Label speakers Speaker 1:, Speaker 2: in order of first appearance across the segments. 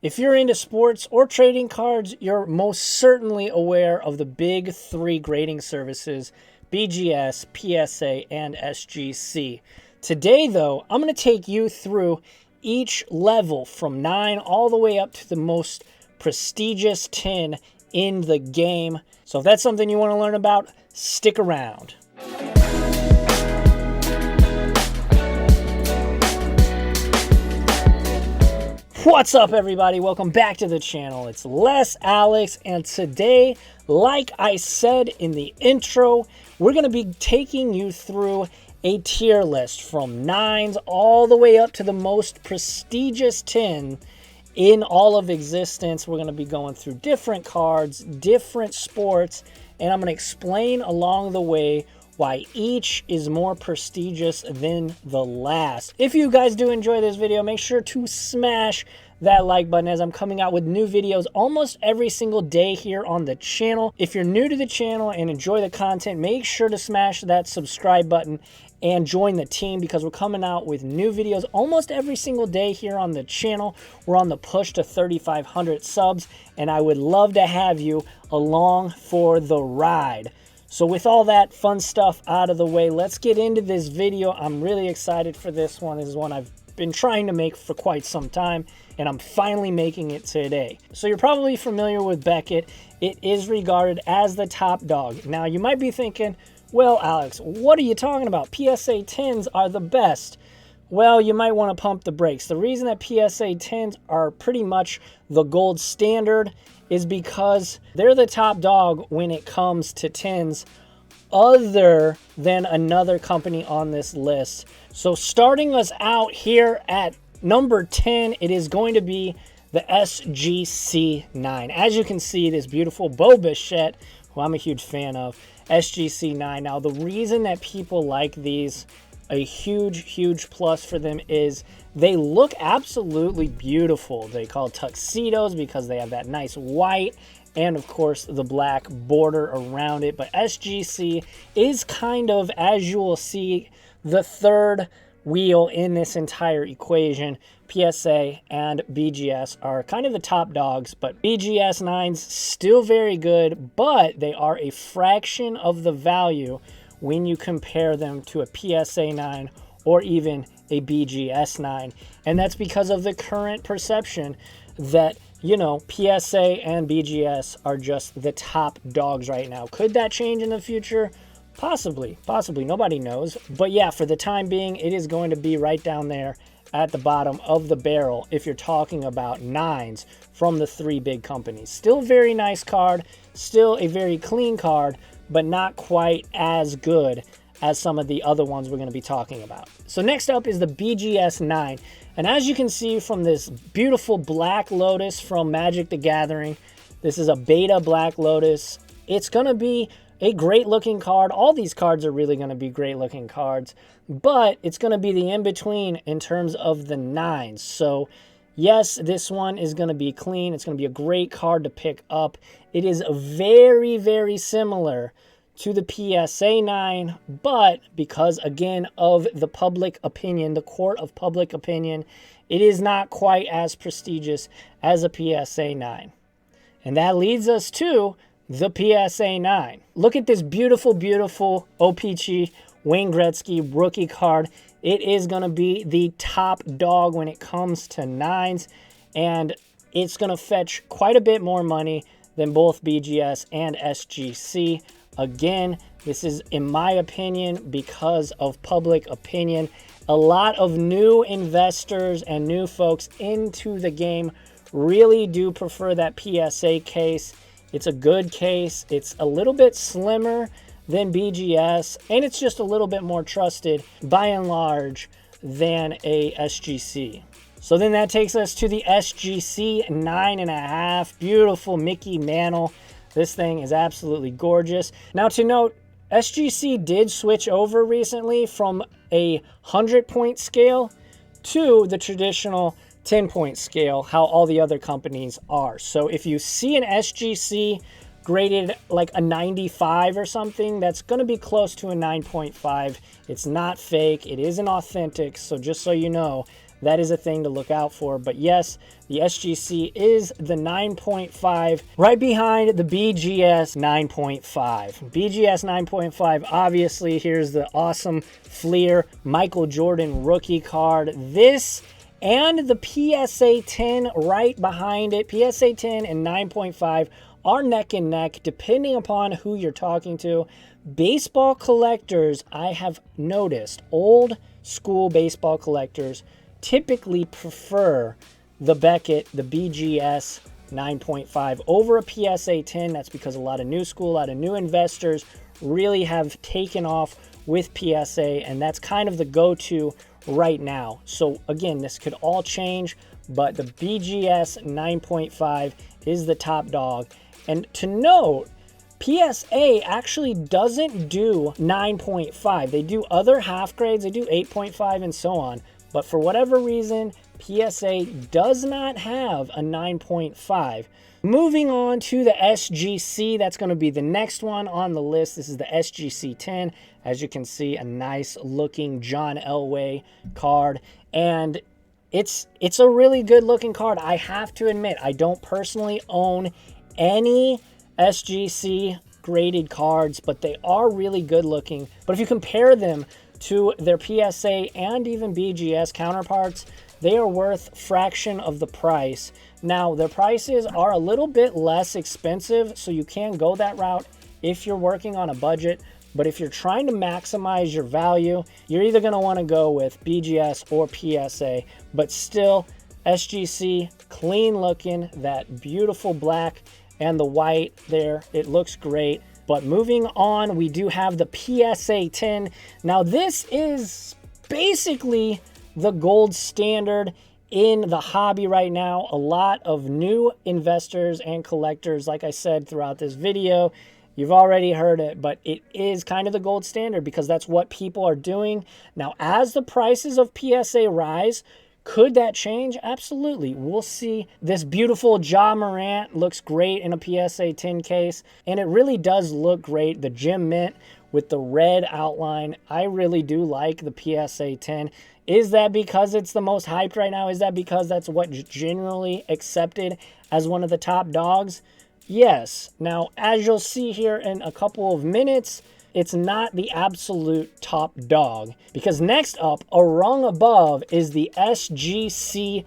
Speaker 1: If you're into sports or trading cards, you're most certainly aware of the big three grading services, BGS, PSA, and SGC. Today, though, I'm going to take you through each level from 9 all the way up to the most prestigious 10 in the game. So if that's something you want to learn about, stick around. What's up, everybody? Welcome back to the channel. It's Les Alex, and today, like I said in the intro, we're going to be taking you through a tier list from 9s all the way up to the most prestigious 10 in all of existence. We're going to be going through different cards, different sports, and I'm going to explain along the way why each is more prestigious than the last. If you guys do enjoy this video, make sure to smash that like button as I'm coming out with new videos almost every single day here on the channel. If you're new to the channel and enjoy the content, make sure to smash that subscribe button and join the team because we're coming out with new videos almost every single day here on the channel. We're on the push to 3,500 subs, and I would love to have you along for the ride. So with all that fun stuff out of the way, let's get into this video. I'm really excited for this one. This is one I've been trying to make for quite some time, and I'm finally making it today. So you're probably familiar with Beckett. It is regarded as the top dog. Now you might be thinking, well, Alex, what are you talking about? PSA 10s are the best. Well, you might want to pump the brakes. The reason that PSA 10s are pretty much the gold standard is because they're the top dog when it comes to 10s other than another company on this list. So starting us out here at number 10, it is going to be the SGC 9. As you can see, this beautiful Bo Bichette, who I'm a huge fan of, SGC 9. Now, the reason that people like these, a huge plus for them, is they look absolutely beautiful. They call tuxedos because they have that nice white and, of course, the black border around it. But SGC is kind of, as you will see, the third wheel in this entire equation. PSA and BGS are kind of the top dogs, but BGS 9s still very good, but they are a fraction of the value when you compare them to a PSA 9 or even a BGS 9. And that's because of the current perception that, you know, PSA and BGS are just the top dogs right now. Could that change in the future? Possibly. Nobody knows. But yeah, for the time being, it is going to be right down there at the bottom of the barrel if you're talking about 9s from the three big companies. Still a very nice card, still a very clean card, but not quite as good as some of the other ones we're going to be talking about. So next up is the BGS 9. And as you can see from this beautiful Black Lotus from Magic the Gathering, this is a beta Black Lotus. It's going to be a great looking card. All these cards are really going to be great looking cards, but it's going to be the in-between in terms of the 9s. So yes, this one is going to be clean. It's going to be a great card to pick up. It is very similar to the PSA 9, but because, again, of the public opinion, the court of public opinion, it is not quite as prestigious as a PSA 9. And that leads us to the PSA 9. Look at this beautiful OPC Wayne Gretzky rookie card. It is going to be the top dog when it comes to 9s, and it's going to fetch quite a bit more money than both BGS and SGC. Again, this is, in my opinion, because of public opinion. A lot of new investors and new folks into the game really do prefer that PSA case. It's a good case. It's a little bit slimmer than BGS, and it's just a little bit more trusted by and large than a SGC. So then that takes us to the SGC 9.5. Beautiful Mickey Mantle. This thing is absolutely gorgeous. Now to note, SGC did switch over recently from a 100-point scale to the traditional 10-point scale, how all the other companies are. So if you see an SGC graded like a 95 or something, that's going to be close to a 9.5. It's not fake. It isn't authentic. So just so you know, that is a thing to look out for. But yes, the SGC is the 9.5, right behind the BGS 9.5. BGS 9.5, obviously, here's the awesome Fleer Michael Jordan rookie card. This and the PSA 10 right behind it, PSA 10 and 9.5 are neck and neck, depending upon who you're talking to. Baseball collectors, I have noticed, old school baseball collectors typically prefer the Beckett, the BGS 9.5 over a PSA 10. That's because a lot of new school, a lot of new investors really have taken off with PSA, and that's kind of the go-to right now. So again, this could all change, but the BGS 9.5 is the top dog. And to note, PSA actually doesn't do 9.5. They do other half grades, they do 8.5 and so on. But for whatever reason, PSA does not have a 9.5. Moving on to the SGC, that's going to be the next one on the list. This is the SGC 10. As you can see, a nice looking John Elway card. And it's a really good looking card. I have to admit, I don't personally own any SGC graded cards, but they are really good looking. But if you compare them to their PSA and even BGS counterparts, they are worth fraction of the price. Now, their prices are a little bit less expensive, so you can go that route if you're working on a budget. But if you're trying to maximize your value, you're either going to want to go with BGS or PSA. But still, SGC, clean looking, that beautiful black and the white there, it looks great. But moving on, we do have the PSA 10. Now, this is basically the gold standard in the hobby right now. A lot of new investors and collectors, like I said throughout this video, you've already heard it, but it is kind of the gold standard because that's what people are doing. Now, as the prices of PSA rise, could that change? Absolutely. We'll see. This beautiful Ja Morant looks great in a PSA 10 case, and it really does look great. The gem mint with the red outline, I really do like the PSA 10. Is that because it's the most hyped right now? Is that because that's what's generally accepted as one of the top dogs? Yes. Now, as you'll see here in a couple of minutes, it's not the absolute top dog, because next up, a rung above, is the SGC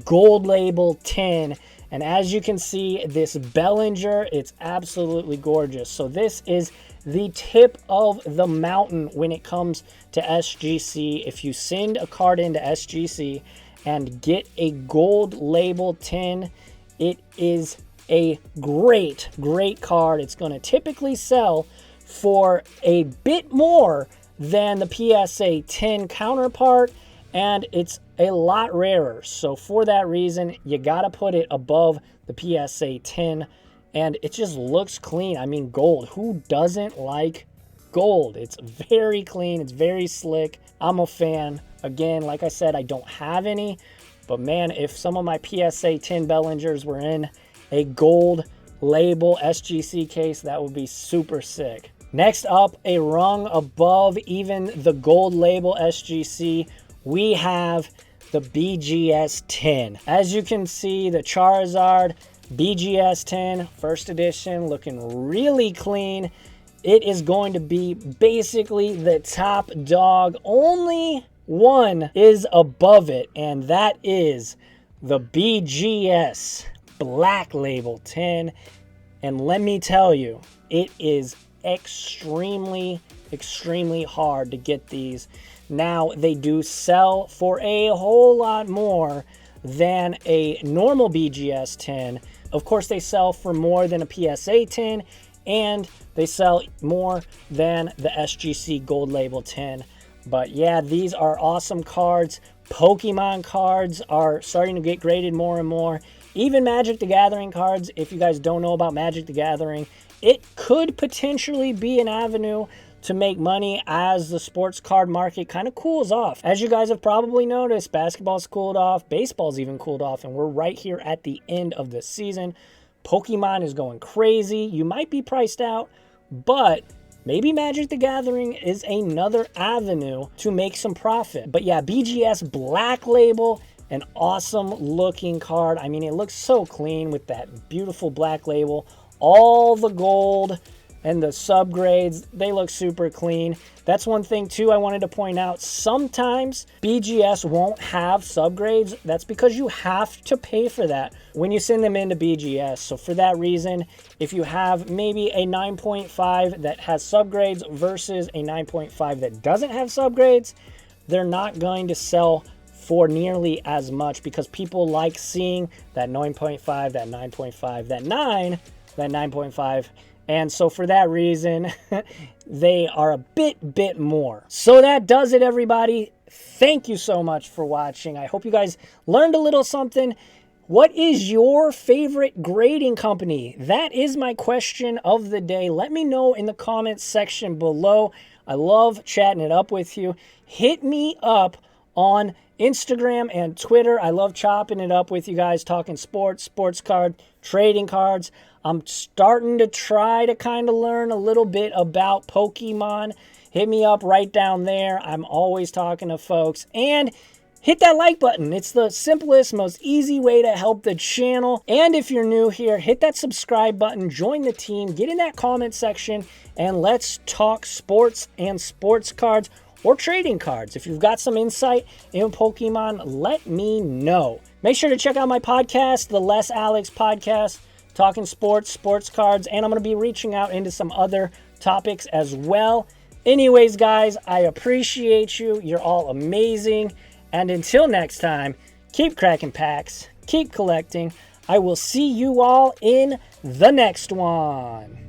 Speaker 1: Gold Label 10. And as you can see, this Bellinger, it's absolutely gorgeous. So this is the tip of the mountain when it comes to SGC. If you send a card into SGC and get a Gold Label 10, it is a great, great card. It's going to typically sell for a bit more than the PSA 10 counterpart, and it's a lot rarer. So for that reason, you got to put it above the PSA 10, and it just looks clean. I mean, gold. Who doesn't like gold? It's very clean. It's very slick. I'm a fan. Again, like I said, I don't have any, but man, if some of my PSA 10 Bellingers were in a gold label SGC case, that would be super sick. Next up, a rung above even the gold label SGC, we have the BGS 10. As you can see, the Charizard BGS 10 first edition, looking really clean. It is going to be basically the top dog. Only one is above it, and that is the BGS Black Label 10. And let me tell you, it is extremely hard to get these. Now, they do sell for a whole lot more than a normal BGS 10. Of course, they sell for more than a PSA 10, and they sell more than the SGC Gold Label 10. But yeah, these are awesome cards. Pokemon cards are starting to get graded more and more. Even Magic the Gathering cards, if you guys don't know about Magic the Gathering, it could potentially be an avenue to make money as the sports card market kind of cools off. As you guys have probably noticed, basketball's cooled off, baseball's even cooled off, and we're right here at the end of the season. Pokemon is going crazy. You might be priced out, but maybe Magic the Gathering is another avenue to make some profit. But yeah, BGS Black Label, an awesome looking card. I mean, it looks so clean with that beautiful black label. All the gold and the subgrades, they look super clean. That's one thing too I wanted to point out. Sometimes BGS won't have subgrades. That's because you have to pay for that when you send them into BGS. So for that reason, if you have maybe a 9.5 that has subgrades versus a 9.5 that doesn't have subgrades, they're not going to sell for nearly as much because people like seeing that 9.5, that 9.5, that 9, that 9.5. And so for that reason, they are a bit more. So that does it, everybody. Thank you so much for watching. I hope you guys learned a little something. What is your favorite grading company? That is my question of the day. Let me know in the comments section below. I love chatting it up with you. Hit me up on Instagram and Twitter. I love chopping it up with you guys, talking sports, sports card, trading cards. I'm starting to try to kind of learn a little bit about Pokemon. Hit me up right down there. I'm always talking to folks. And hit that like button. It's the simplest, most easy way to help the channel. And if you're new here, hit that subscribe button, join the team, get in that comment section, and let's talk sports and sports cards or trading cards. If you've got some insight in Pokemon, let me know. Make sure to check out my podcast, the Les Alex Podcast, talking sports, sports cards, and I'm going to be reaching out into some other topics as well. Anyways, guys, I appreciate you. You're all amazing. And until next time, keep cracking packs, keep collecting. I will see you all in the next one.